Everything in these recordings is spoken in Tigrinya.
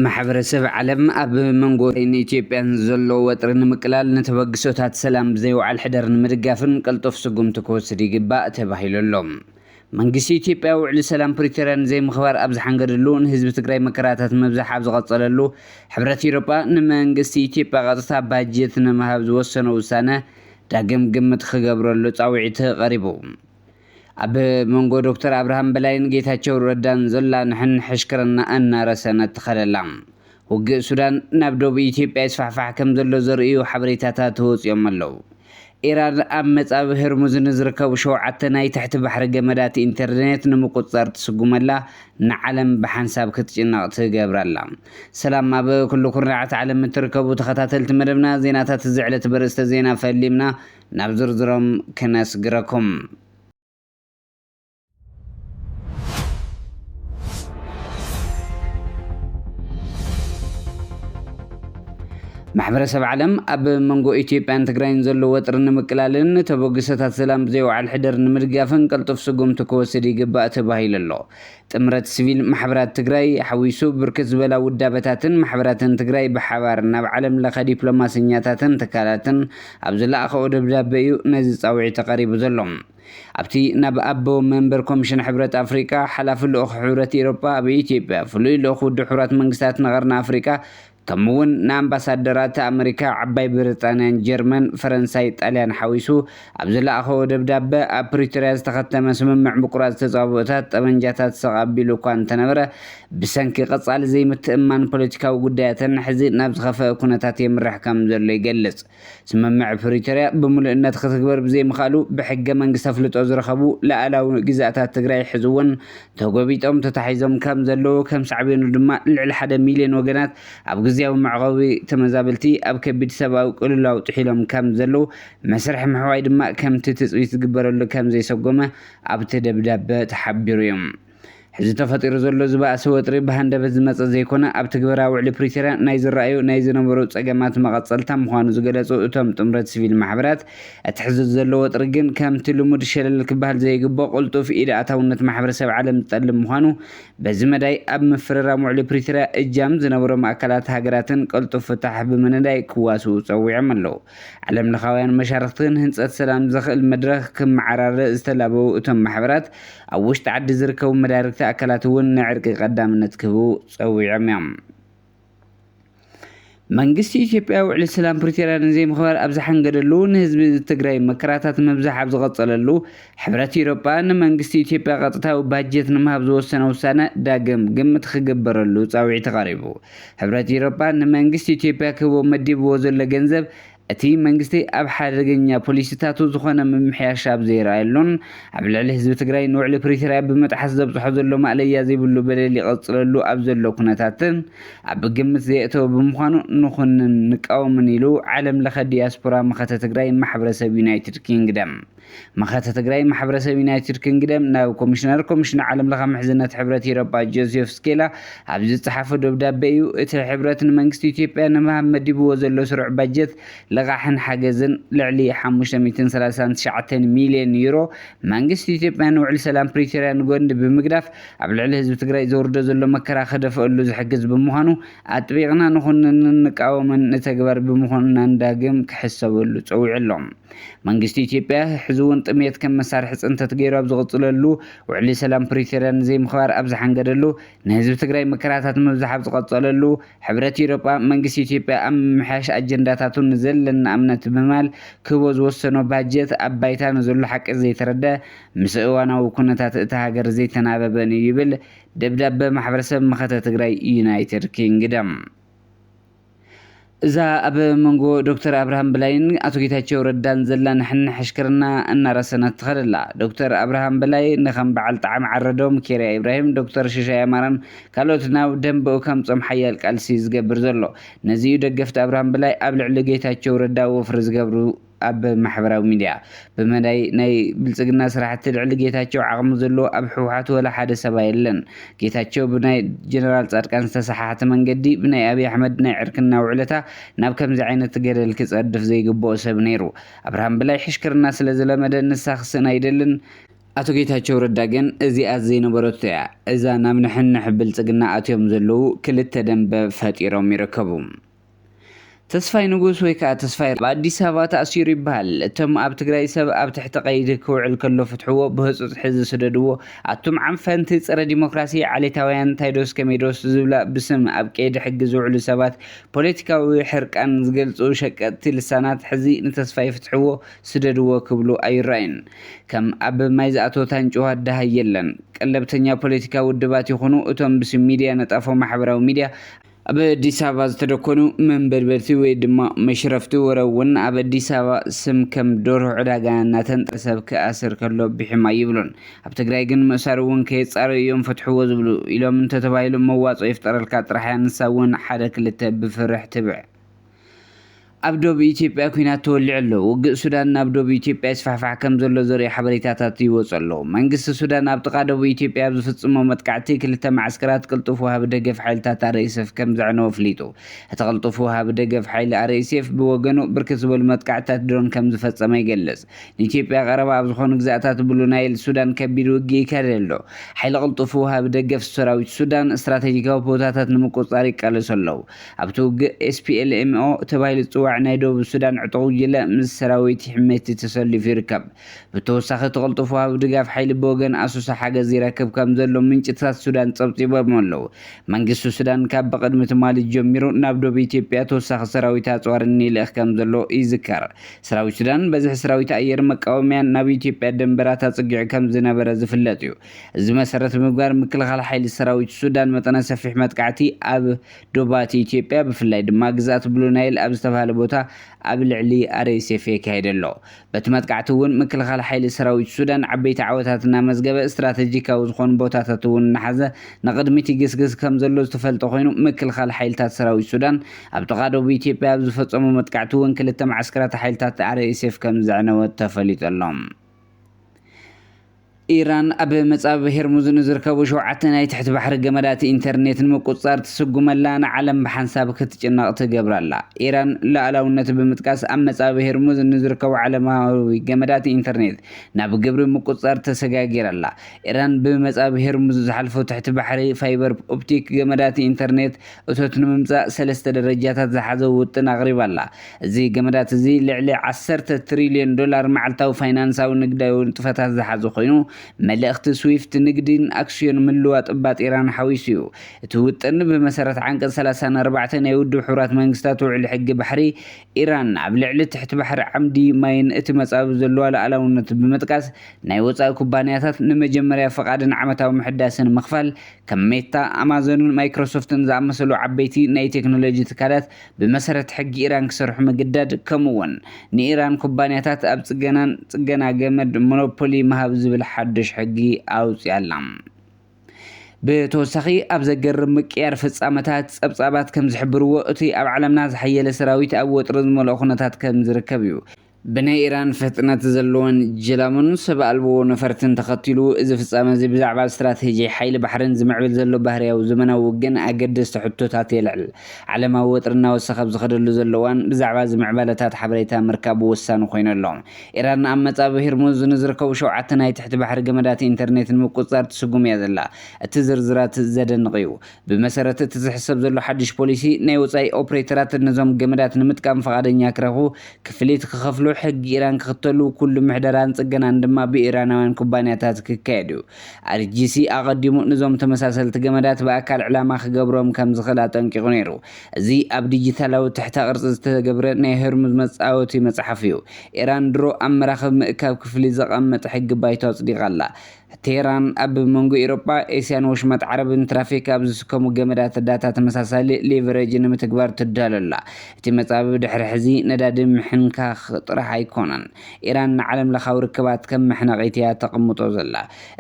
ማሕበረሰብ ዓለም ኣብ መንጎ ኢትዮጵያን ዘሎ ወጥሪ ንምቅላል ነተበግሶታት ሰላም ዘይውዓል ሕደር ንምድጋፍን ቅልጡፍ ስጉምቲ ክወስድ ይግባእ ተባሂሉሎም መንግስቲ ኢትዮጵያ ውዕሊ ሰላም ፕሪቶሪያን ዘይምኽባር ኣብ ዝሓንገደሉ ንህዝቢ ትግራይ መከራታት ምብዛሕ ኣብ ዝቐጸለሉ ሕብረት ኤውሮጳ ንመንግስቲ ኢትዮጵያ ቀጥታ ባጀት ንምሃብ ዝወሰነ ውሳነ ዳግም ግምት ክገብረሉ ጻውዒት ቀሪቡ ኣብ መንጎ ዶክተር አብርሃም በላይን ጌታቸው ረዳን ዘላ ንሕን ሕሽክርና እናረሰነት ተኸለላ ውግእ ሱዳን ናብ ደቡብ ኢትዮጵያ ይስፋሕፋሕ ከም ዘሎ ዘርእዩ ሓበሬታታት ተወፅኦም ኣለዉ ኢራን ኣብ መጻብ ህርሙዝ ንዝርከቡ 7 ናይ ትሕቲ ባሕሪ ገመዳት ኢንተርኔት ንምቁፅጻር ትስጉመላ ንዓለም ብሓንሳብ ክትጭነቕ ትገብራላ ሰላም ኣብ ኩሉ ኩርናዓት ዓለም እትርከቡ ተኸታተልቲ መደብና ዜናታት ዝዕለት በርእስተ ዜና ፈሊምና ናብ ዝርዝሮም ክነስግረኩም ማሕበረሰብ ዓለም ኣብ መንጎ ኢትዮጵያን ትግራይን ዘሎ ወጥሪ ንምቅላልን ተበግሶታት ሰላም ዘይውዓል ሕደር ንምድጋፍን ቅልጡፍ ስጉምቲ ክወስድ ይግባእ ተባሂሉ ኣሎ ጥምረት ሲቪል ማሕበራት ትግራይ ሓዊሱ ብርክት ዝበላ ውዳበታትን ማሕበራትን ትግራይ ብሓባር ናብ ዓለም ለኸ ዲፕሎማስኛታትን ትካላትን ኣብ ዝለኣኸኦ ደብዳቤ እዩ ነዚ ጻውዒት ተቐሪቡ ዘሎ ኣብቲ ናብ ኣቦ መንበር ኮሚሽን ሕብረት ኣፍሪካ ሓላፊ ልኡኽ ሕብረት ኤውሮጳ ኣብ ኢትዮጵያ ፍሉይ ልኡኽ ውድብ ሕብራት መንግስታት ንቐርኒ ኣፍሪካ ከምውን ንኣምባሳደራት ኣሜሪካ ዓባይ ብሪጣንያን ጀርመን ፈረንሳይ ጣልያን ሓዊሱ ኣብ ዝለኣኸኦ ደብዳቤ ኣብ ፕሪቶሪያ ዝተኸተመ ስምምዕ ምቁራጽ ተጻብኦታት ጠመንጃታት ተቐቢሉ እኳ እንተነበረ ብሰንኪ ቀጻሊ ዘይምትእማን ፖለቲካዊ ጉዳያትን ሕዚ ናብ ዝኸፍአ ኩነታት የምራሕ ከም ዘሎ ይገልጽ ስምምዕ ፕሪቶሪያ ብምሉእነት ክትግበር ብዘይምኽኣሉ ብሕገ መንግስቲ ኣፍልጦ ዝረኸቡ ላዕላዊ ግዛኣታት ትግራይ ሕዚ እውን ተጎቢጦም ተታሒዞም ከም ዘለዉ ከም ሳዕቤኑ ድማ ልዕሊ 1 ሚልዮን ወገናት ኣብ ግዚያዊ መዕቆቢ ተመዛበልቲ ኣብ ከቢድ ሰብኣዊ ቅልውላው ጥሒሎም ከም ዘለዉ መስርሕ ምሕዋይ ድማ ከምቲ ትፅቢት ዝግበረሉ ከም ዘይሰጎመ ኣብቲ ደብዳቤ ተሓቢሩ እዮም ሕዚ ተፈጢሩ ዘሎ ዝባእሰ ወጥሪ ብሃንደበት ዝመፀ ዘይኮነ ኣብ ትግበራ ውዕሊ ፕሪቶሪያ ናይ ዝረኣዩ ናይ ዝነበሩ ፀገማት መቐፀልታ ምዃኑ ዝገለጹ እቶም ጥምረት ሲቪል ማሕበራት እቲ ሕዚ ዘሎ ወጥሪ ግን ከምቲ ልሙድ ሸለል ክበሃል ዘይግብኦ ቅልጡፍ ኢድ ኣታውነት ማሕበረሰብ ዓለም ዝጠልብ ምዃኑ በዚ መዳይ ኣብ ምፍርራም ውዕሊ ፕሪቶሪያ እጃም ዝነበሮም ኣካላት ሃገራትን ቅልጡፍ ፍታሕ ብምንዳይ ክዋስኡ ፀዊዖም ኣለዉ ዓለም ለኻውያን መሻርክትን ህንፀት ሰላም ዘኽእል መድረኽ ክመዓራርዕ ዝተላበዉ እቶም ማሕበራት ኣብ ውሽጢ ዓዲ ዝርከቡ መዳርክቲ ኣካላት እውን ንዕርቂ ቀዳምነት ክህቡ ፀዊዖም እዮም መንግስቲ ኢትዮጵያ ውዕሊ ሰላም ፕሪቶሪያ ዘይምኽባር ኣብ ዝሓንገደሉ ንህዝቢ ትግራይ መከራታት ምብዛሕ ኣብ ዝቐጸለሉ ሕብረት ኤውሮጳ ንመንግስቲ ኢትዮጵያ ቀጥታዊ ባጀት ንምሃብ ዝወሰነ ውሳነ ዳግም ግምት ክግበረሉ ጻውዒት ቀሪቡ ሕብረት ኤውሮጳ ንመንግስቲ ኢትዮጵያ ክህቦ መዲብዎ ዘሎ ገንዘብ እቲ መንግስቲ ኣብ ሓደገኛ ፖሊሲታቱ ዝኾነ ምምሕያሽ ኣብ ዘይረኣየሉን ኣብ ልዕሊ ህዝቢ ትግራይ ንውዕሊ ፕሪቶሪያ ብምጥሓስ ዘብፅሖ ዘሎ ማእለያ ዘይብሉ በደል ይቐፅለሉ ኣብ ዘሎ ኩነታትን ኣብ ግምት ዘየእተወ ብምዃኑ ንኹንን ንቃወምን ኢሉ ዓለም ለኸ ዲያስፖራ መኸተ ትግራይ ማሕበረሰብ ዩናይትድ ኪንግደም መኸተ ትግራይ ማሕበረሰብ ዩናይትድ ኪንግደም ናብ ኮሚሽን ዓለም ለኸ ምሕዝነት ሕብረት ኤውሮጳ ጆሴፍ ስኬላ ኣብ ዝፀሓፈ ደብዳቤ እዩ እቲ ሕብረት ንመንግስቲ ኢትዮጵያ ንምሃብ መዲብዎ ዘሎ ስሩዕ ባጀት لقاحن حجزن لعلي 539 مليون يورو منجست ኢትዮጵያ ንውዕሊ ሰላም ፕሪቶሪያ ንጎንዲ ብምግዳፍ ኣብ ልዕሊ ህዝቢ ትግራይ ዘወርዶ ዘሎ መከራ ከደፈአሉ ዝሕግዝ ብምዃኑ ኣጥቢቕና ንኹንን ንቃወምን ንተግባር ብምዃኑና ዳግም ክሕሰበሉ ፀዊዕሎም መንግስቲ ኢትዮጵያ ሕዚ እውን ጥሜት ከም መሳርሒ ፅንተት ገይሩ ኣብ ዝቕፅለሉ ውዕሊ ሰላም ፕሪቶሪያ ዘይምኽባር ኣብ ዝሓንገደሉ ንህዝቢ ትግራይ መከራታት ምብዛሕ ኣብ ዝቐፀለሉ ሕብረት ኤውሮጳ መንግስቲ ኢትዮጵያ ኣብ ምምሕያሽ ኣጀንዳታቱን ዘለና እምነት ብምባል ክህቦ ዝወሰኖ ባጀት ኣብ ባይታ ንዘሎ ሓቂ ዘይተረድአ ምስ እዋናዊ ኩነታት እታ ሃገር ዘይተናበበን እዩ ይብል ደብዳቤ ማሕበረሰብ መኸተ ትግራይ ዩናይትድ ኪንግደም እዛ ኣብ መንጎ ዶክተር አብርሃም በላይን አቶ ጌታቸው ረዳን ዘላ ንሕን ሕሽክርና እናረሰነት ትኸለላ ዶክተር አብርሃም በላይ ንኸም በዓል ጣዕሚ ዓረዶም ኬርያ ኢብራሂም ዶክተር ሽሻይ አማራን ካልኦት ናብ ደንበኡ ከምፆም ሓያል ቃልሲ ዝገብር ዘሎ ነዚዩ ደገፍቲ አብርሃም በላይ ኣብ ልዕሊ ጌታቸው ረዳ ወፍሪ ዝገብሩ ኣብ ማሕበራዊ ሚድያ ብመዳይ ናይ ብልጽግና ስራሕቲ ልዕሊ ጌታቸው ዓቕሚ ዘሎ ኣብ ሕወሓት ወላ ሓደ ሰብ የለን ጌታቸው ብናይ ጀነራል ጻድቃን ዝተሰሓሓተ መንገዲ ብናይ አብይ አሕመድ ናይ ዕርክና ውዕለታ ናብ ከምዚ ዓይነት ገደል ክጸድፍ ዘይግብኦ ሰብ ነይሩ አብርሃም በላይ ሕሽክርና ስለ ዘለመደ ንሳ ክስና ይደልን አቶ ጌታቸው ረዳ ግን እዚኣ ዘይነበረቱ እያ እዛ ናብ ንሕንሕ ብልጽግና ኣትዮም ዘለዉ ክልተ ደንበ ፈጢሮም ይርከቡ። ተስፋይ ንጉስ ወይ ከዓ ተስፋይ በአዲስ አበባ ተኣሲሩ ይበሃል። እቶም ኣብ ትግራይ ሰብ ኣብ ትሕቲ ቀይዲ ክውዕል ከሎ ፍትሕዎ ብህፁፅ ሕዚ ስደድዎ ኣቱም ዓንፈንቲ ፀረ ዲሞክራሲ ዓሌታውያን ታይዶስ ከሜዶስ ዝብላ ብስም ኣብ ቀይዲ ሕጊ ዝውዕሉ ሰባት ፖለቲካዊ ሕርቃን ዝገልፁ ሸቀጥቲ ልሳናት ሕዚ ንተስፋይ ፍትሕዎ ስደድዎ ክብሉ ኣይረኣዩን። ከም ኣብ ማይ ዝኣተወ ታንጭዋ ድሃ የለን። ቀለብተኛ ፖለቲካ ውድባት ይኹኑ እቶም ብስም ሚድያ ነጣፎ ማሕበራዊ ሚድያ ኣብ አዲስ አበባ ዝተደኮኑ መንበድበርቲ ወይ ድማ መሽረፍቲ ወረውን ኣብ አዲስ አበባ ስም ከም ዶርሆ ዕዳጋ እናተንጠሰብ ክኣስር ከሎ ብሕማ ይብሉን። ኣብ ትግራይ ግን ምእሳር እውን ከየፃሩ እዮም ፈትሕዎ ዝብሉ ኢሎም እንተተባሂሉ መዋፆ ይፍጠረልካ ጥራሕ ንሳውን ሓደ ክልተ ብፍርሕ ትብዕ። ኣብ ደቡብ ኢትዮጵያ ኩናት ተወሊዑ ኣሎ። ውግእ ሱዳን ናብ ደቡብ ኢትዮጵያ ይስፋሕፋሕ ከም ዘሎ ዘርኢ ሓበሬታታት ይወፁ ኣለዉ። መንግስቲ ሱዳን ኣብ ጥቓ ደቡብ ኢትዮጵያ ኣብ ዝፍፅሞ መጥቃዕቲ ክልተ ማዕስከራት ቅልጡፍ ወሃቢ ደገፍ ሓይልታት RSF ከም ዘዕነወ ኣፍሊጡ። እቲ ቅልጡፍ ወሃቢ ደገፍ ሓይሊ RSF ብወገኑ ብርክት ዝበሉ መጥቃዕትታት ድሮን ከም ዝፈፀመ ይገልጽ። ንኢትዮጵያ ቀረባ ኣብ ዝኾኑ ግዛእታት ብሉ ናይል ሱዳን ከቢድ ውግእ ይካየድ ኣሎ። ሓይሊ ቅልጡፍ ወሃቢ ደገፍ ሰራዊት ሱዳን ስትራቴጂካዊ ቦታታት ንምቁፅጻር ይቃለሱ ኣለዉ። ኣብቲ ውግእ SPLMO ተባሂሉ ዝፅዋዕ ናይ ደቡብ ሱዳን ዕጡቕ ጉጅለ ምስ ሰራዊት ሕመቲ ተሰሊፉ ይርከብ። ብተወሳኺ ቅልጡፍ ወሃቢ ድጋፍ ሓይሊ ብወገን ኣሶሳ ሓገዝ ይረክብ ከም ዘሎ ምንጭታት ሱዳን ፀብፂቦም ኣለዉ። መንግስቲ ሱዳን ካብ በቅድሚ ትማሊ ጀሚሩ ናብ ደቡብ ኢትዮጵያ ተወሳኺ ሰራዊት ኣፅዋርን ይልእኽ ከም ዘሎ ይዝከር። ሰራዊት ሱዳን በዝሒ ሰራዊት ኣየር መቃወምያን ናብ ኢትዮጵያ ደንበራት ኣፅጊዑ ከም ዝነበረ ዝፍለጥ እዩ። እዚ መሰረት ምግባር ምክልኻል ሓይሊ ሰራዊት ሱዳን መጠነ ሰፊሕ መጥቃዕቲ ኣብ ዶባት ኢትዮጵያ ብፍላይ ድማ ግዛት ብሉ ናይል ኣብ ዝተባሃለ ቦታ ኣብ ልዕሊ RSF ይካየድ ኣሎ። በቲ መጥቃዕቲ እውን ምክልኻል ሓይሊ ሰራዊት ሱዳን ዓበይቲ ዓወታት እናመዝገበ ስትራቴጂካዊ ዝኾኑ ቦታታት እውን እናሓዘ ንቅድሚት ይግስግስ ከም ዘሎ ዝተፈልጠ ኮይኑ ምክልኻል ሓይልታት ሰራዊት ሱዳን ኣብ ጥቓ ደቡብ ኢትዮጵያ ኣብ ዝፈፀሙ መጥቃዕቲ እውን ክልተ ማዕስከራት ሓይልታት RSF ከም ዘዕነወ ተፈሊጡ ኣሎ። ኢራን ኣብ መጻብ ሄርሙዝ ንዝርከቡ 7 ናይ ትሕቲ ባሕሪ ገመዳት ኢንተርኔት ንምቁፅጻር ትስጉመላ ንዓለም ብሓንሳብ ክትጭነቕ ትገብራላ። ኢራን ሉዓላውነት ብምጥቃስ ኣብ መጻብ ሄርሙዝ ንዝርከቡ ዓለማዊ ገመዳት ኢንተርኔት ናብ ግብሪ ምቁፅጻር ተሰጋጊራላ። ኢራን ብመጻብ ሄርሙዝ ዝሓልፉ ትሕቲ ባሕሪ ፋይበር ኦፕቲክ ገመዳት ኢንተርኔት እቶት ንምምጻእ 3 ደረጃታት ዝሓዘ ውጥን ኣቕሪባላ። እዚ ገመዳት እዚ ልዕሊ $10 ትሪልዮን መዓልታዊ ፋይናንሳዊ ንግዳዊ ንጥፈታት ዝሓዘ ኮይኑ መልእኽቲ ስዊፍት ንግድን ኣክስዮን ምልዋጥ እባት ኢራን ሓዊሱ እዩ። እቲ ውጥን ብመሰረት ዓንቀጽ 34 ናይ ውድብ ሕቡራት መንግስታት ውዕሊ ሕጊ ባሕሪ ኢራን ኣብ ልዕሊ ትሕቲ ባሕሪ ዓምዲ ማይን እቲ መጻብ ዘለዋ ሉዓላውነት ብምጥቃስ ናይ ወጻኢ ኩባንያታት ንመጀመርያ ፈቃድን ዓመታዊ ምሕዳስን ምኽፋል ከም ሜታ፣ ኣማዞንን ማይክሮሶፍትን ዝኣመሰሉ ዓበይቲ ናይ ቴክኖሎጂ ትካላት ብመሰረት ሕጊ ኢራን ክሰርሑ ምግዳድ ከምኡውን ንኢራን ኩባንያታት ኣብ ጽገና ገመድ ሞኖፖሊ ምሃብ ዝብል ሓድሽ ሕጊ ኣውፅያላ። ብተወሳኺ ኣብ ዘገርም ምቅያር ፍጻመታት ጸብጻባት ከም ዝሕብርዎ እቲ ኣብ ዓለምና ዝሓየለ ሰራዊት ኣብ ወጥሪ ዝመልኦ ኩነታት ከም ዝርከብ እዩ። ብናይ ኢራን ፍጥነት ዘለዎን ጀላሙን ሰብ ኣልቦ ነፈርትን ተኸቲሉ እዚ ፍጻመ እዚ ብዛዕባ ስትራቴጂ ሓይሊ ባሕርን ዝምዕብል ዘሎ ባህርያዊ ዘመናዊ ውግን ኣገደስቲ ሕቶታት የልዕል። ዓለማዊ ወጥሪ እናወሰኸ ኣብ ዝኸደሉ ዘለዋን ብዛዕባ ዝምዕባለታት ሓበሬታ ምርካብ ወሳኒ ኮይኑ ኣሎ። ኢራን ኣብ መጻብ ሄርሙዝ ንዝርከቡ 7 ናይ ትሕቲ ባሕሪ ገመዳት ኢንተርኔት ንምቁፅጻር ትስጉም እያ ዘላ። እቲ ዝርዝራት ዘደንቕ እዩ። ብመሰረት እቲ ዝሕሰብ ዘሎ ሓድሽ ፖሊሲ ናይ ወጻኢ ኦፕሬተራት ነዞም ገመዳት ንምጥቃም ፈቃደኛ ክረኽቡ ክፍሊት ክኸፍሉ ሕጊ ኢራን ክኽተሉ ኩሉ ምሕደራን ጽገናን ድማ ብኢራናውያን ኩባንያታት ክካየድ እዩ። RGC ኣቐዲሙ ንዞም ተመሳሰልቲ ገመዳት ብኣካል ዕላማ ክገብሮም ከም ዝኽእል ኣጠንቂቑ ነይሩ። እዚ ኣብ ዲጂታላዊ ትሕተ ቅርፂ ዝተገብረ ናይ ሄርሙዝ መጻወቲ መጽሓፍ እዩ። ኢራን ድሮ ኣብ መራኸቢ ምእካብ ክፍሊ ዘቐመጠ ሕጊ ባይቶ ኣጽዲቓላ። ቴህራን ኣብ መንጎ ኤውሮጳ፣ ኤስያን ወሽመጥ ዓረብን ትራፊክ ኣብ ዝስከሙ ገመዳት ዳታ ተመሳሳሊ ሌቨሬጅ ንምትግባር ትዳለላ። እቲ መጻብ ድሕሪ ሕዚ ነዳዲ ምሕንካኽ ጥራሕ ኣይኮነን። ኢራን ንዓለም ለኻዊ ርክባት ከም መሕነቒት እያ ተቐምጦ ዘላ።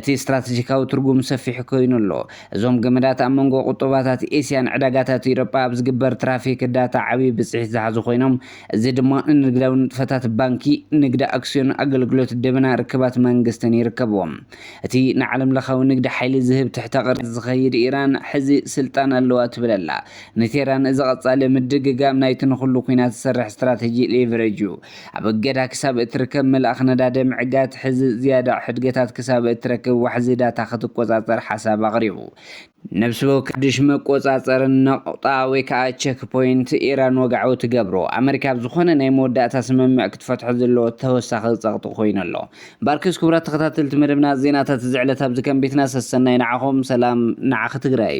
እቲ ስትራቴጂካዊ ትርጉም ሰፊሕ ኮይኑ ኣሎ። እዞም ገመዳት ኣብ መንጎ ቁጠባታት ኤስያን ዕዳጋታት ኤውሮጳ ኣብ ዝግበር ትራፊክ ዳታ ዓብዪ ብፅሒት ዝሓዙ ኮይኖም እዚ ድማ ንግዳዊ ንጥፈታት ባንኪ፣ ንግዲ ኣክስዮን፣ ኣገልግሎት ደበና ርክባት መንግስትን ይርከብዎም። እቲ ንዓለም ለኻዊ ንግዲ ሓይሊ ዝህብ ትሕተ ቅርፂ ዝኸይድ ኢራን ሕዚ ስልጣን ኣለዋ ትብል ኣላ። ንቴህራን እዚ ቀጻሊ ምድግጋም ናይቲ ንኹሉ ኩናት ዝሰርሕ ስትራቴጂ ሌቨሬጅ እዩ። ኣብ እገዳ ክሳብ እትርከብ መልኣኽ ነዳዲ ምዕጋት ሕዚ ዝያዳ ሕድገታት ክሳብ እትረክብ ዋሕዚ ዳታ ክትቆጻጸር ሓሳብ ኣቕሪቡ። ነብሲ ወከድሽ መቆጻጸርን ነቕጣ ወይ ከዓ ቼክ ፖይንት ኢራን ወግዓዊ ትገብሮ ኣሜሪካ ዝኾነ ናይ መወዳእታ ስምምዕ ክትፈትሖ ዘለዎ ተወሳኺ ፀቕጢ ኮይኑ ኣሎ። ባርክስ ክቡራት ተኸታተልቲ መደብና ዜናታት ዝዕለት ኣብዚ ከም ቤትና ሰሰናይ ንዓኹም ሰላም ንዓኺ ትግራይ